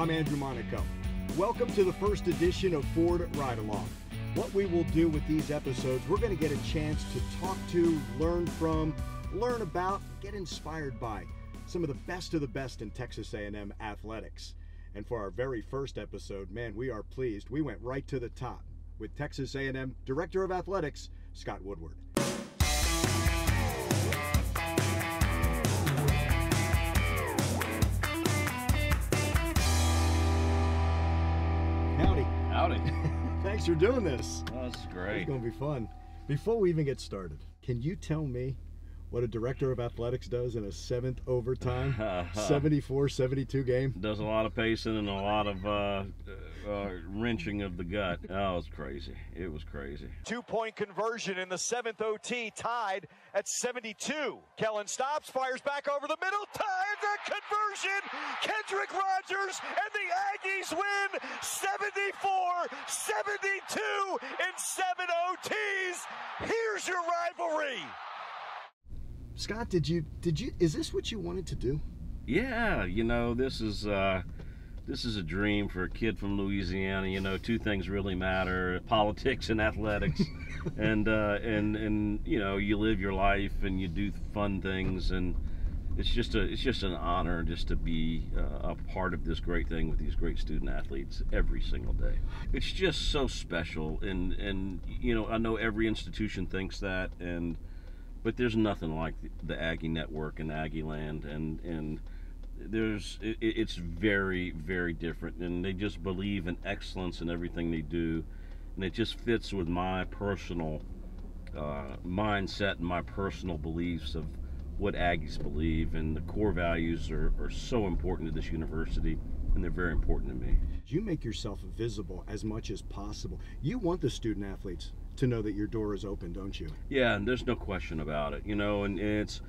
I'm Andrew Monaco. Welcome to the first edition of Ford Ride Along. What we will do with these episodes, we're going to get a chance to talk to, learn from, learn about, get inspired by some of the best in Texas A&M athletics. And for our very first episode, man, we are pleased. We went right to the top with Texas A&M Director of Athletics, Scott Woodward. Howdy. Thanks for doing this. Oh, that's great. It's going to be fun. Before we even get started, can you tell me what a director of athletics does in a seventh overtime, 74-72 game? Does a lot of pacing and a lot of wrenching of the gut. Oh, it's crazy. It was crazy. 2-point conversion in the seventh OT, tied at 72. Kellen stops, fires back over the middle, tied the conversion. Kendrick Rogers and the Aggies win 74-72 in 7 OTs. Here's your rivalry. Scott, is this what you wanted to do? Yeah, you know, this is a dream for a kid from Louisiana. You know, two things really matter: politics and athletics. and you know, you live your life and you do fun things, and it's just an honor just to be a part of this great thing with these great student athletes every single day. It's just so special, and you know, I know every institution thinks that, but there's nothing like the Aggie Network and Aggie Land, and it's very, very different, and they just believe in excellence in everything they do, and it just fits with my personal mindset and my personal beliefs of what Aggies believe, and the core values are so important to this university, and they're very important to me. You make yourself visible as much as possible. You want the student athletes to know that your door is open, don't you? Yeah, and there's no question about it, you know, and it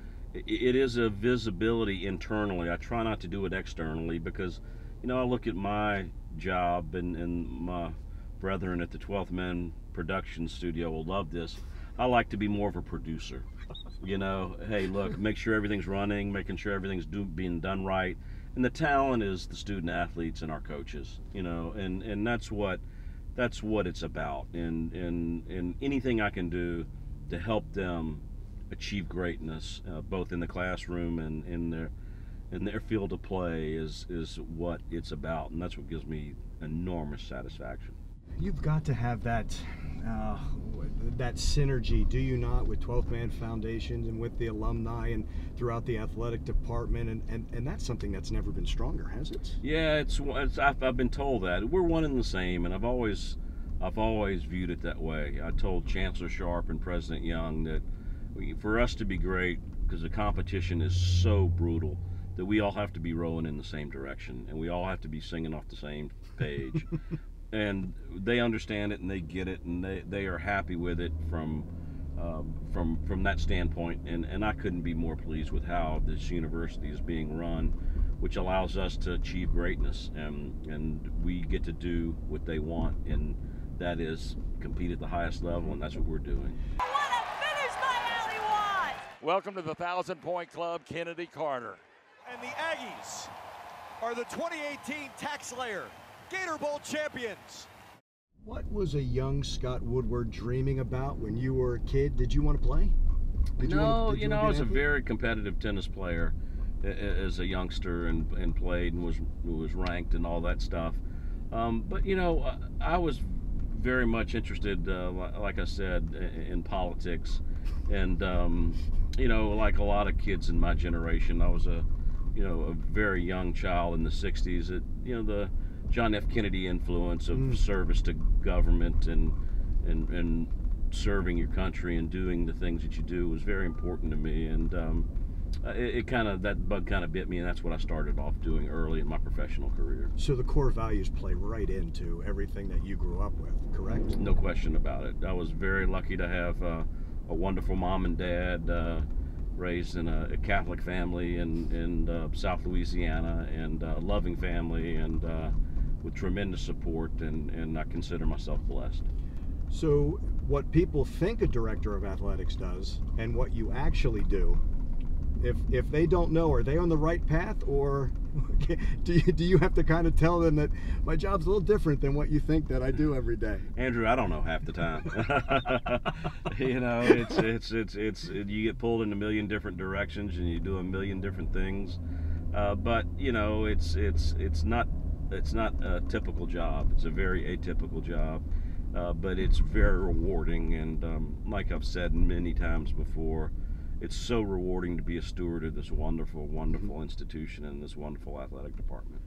is a visibility internally. I try not to do it externally because, you know, I look at my job, and my brethren at the 12th Men production studio will love this. I like to be more of a producer. You know, hey, look, make sure everything's running, making sure everything's being done right. And the talent is the student athletes and our coaches, you know, and that's what it's about. And anything I can do to help them achieve greatness, both in the classroom and in their field of play, is what it's about, and that's what gives me enormous satisfaction. You've got to have that synergy, do you not, with 12th Man Foundations and with the alumni and throughout the athletic department, and that's something that's never been stronger, has it? Yeah, I've been told that we're one and the same, and I've always viewed it that way. I told Chancellor Sharp and President Young that for us to be great, because the competition is so brutal, that we all have to be rowing in the same direction, and we all have to be singing off the same page. And they understand it, and they get it, and they are happy with it from that standpoint. And I couldn't be more pleased with how this university is being run, which allows us to achieve greatness, and we get to do what they want, and that is compete at the highest level, and that's what we're doing. I want to finish my alley wad. Welcome to the 1,000-point club, Kennedy Carter. And the Aggies are the 2018 Tax Layer Gator Bowl champions. What was a young Scott Woodward dreaming about when you were a kid? Did you want to play? No, you know, I was a very competitive tennis player as a youngster, and played and was ranked and all that stuff. But you know, I was very much interested, like I said, in politics, and you know, like a lot of kids in my generation, I was a very young child in the 60s. You know, the John F. Kennedy influence of service to government and serving your country and doing the things that you do was very important to me, and that bug kind of bit me, and that's what I started off doing early in my professional career. So the core values play right into everything that you grew up with, correct? No question about it. I was very lucky to have a wonderful mom and dad, raised in a Catholic family in South Louisiana, and a loving family, and with tremendous support, and I consider myself blessed. So what people think a director of athletics does and what you actually do if they don't know, are they on the right path, or do you have to kind of tell them that my job's a little different than what you think that I do every day? Andrew, I don't know half the time. You know, it's you get pulled in a million different directions and you do a million different things. But you know, it's not a typical job. It's a very atypical job, but it's very rewarding. And like I've said many times before, it's so rewarding to be a steward of this wonderful, wonderful institution and this wonderful athletic department.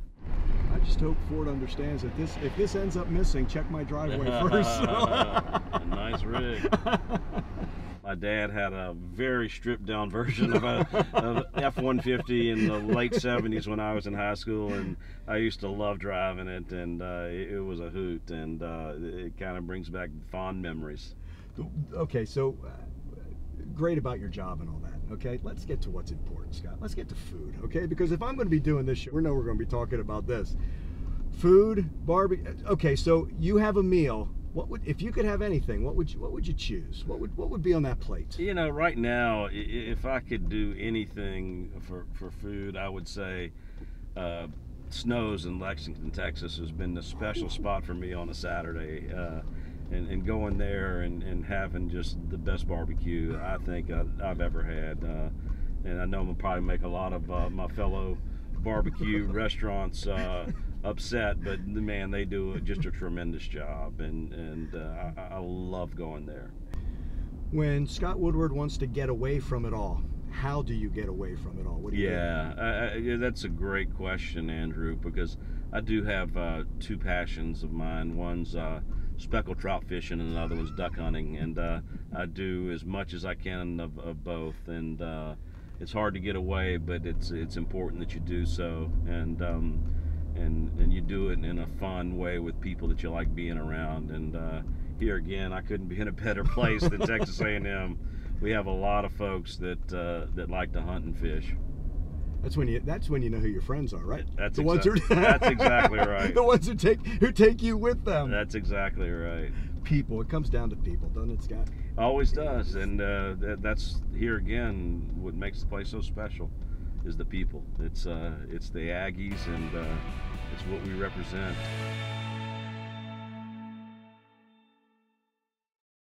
I just hope Ford understands that if this ends up missing, check my driveway first. A nice rig. My dad had a very stripped down version of F-150 in the late 70s when I was in high school, and I used to love driving it, and it was a hoot, and it kind of brings back fond memories. Okay, so great about your job and all that. Okay, let's get to what's important, Scott. Let's get to food, okay? Because if I'm going to be doing this show, we know we're going to be talking about this. Food, barbecue. Okay, so you have a meal. What would, if you could have anything, what would you choose? What would be on that plate? You know, right now, if I could do anything for food, I would say Snow's in Lexington, Texas has been the special spot for me on a Saturday. And going there and having just the best barbecue I think I've ever had. And I know I'm going to probably make a lot of my fellow barbecue restaurants upset, but man, they do just a tremendous job, and I love going there. When Scott Woodward wants to get away from it all, how do you get away from it all? What do you do? That's a great question, Andrew, because I do have two passions of mine. One's speckled trout fishing and another one's duck hunting, and I do as much as I can of both, and it's hard to get away, but it's important that you do so, and you do it in a fun way with people that you like being around. And here again, I couldn't be in a better place than Texas A&M. We have a lot of folks that like to hunt and fish. That's when you know who your friends are, right? That's exactly right. The ones who take you with them. That's exactly right. People. It comes down to people, doesn't it, Scott? Always does, and that's here again what makes the place so special is the people. It's the Aggies, and it's what we represent.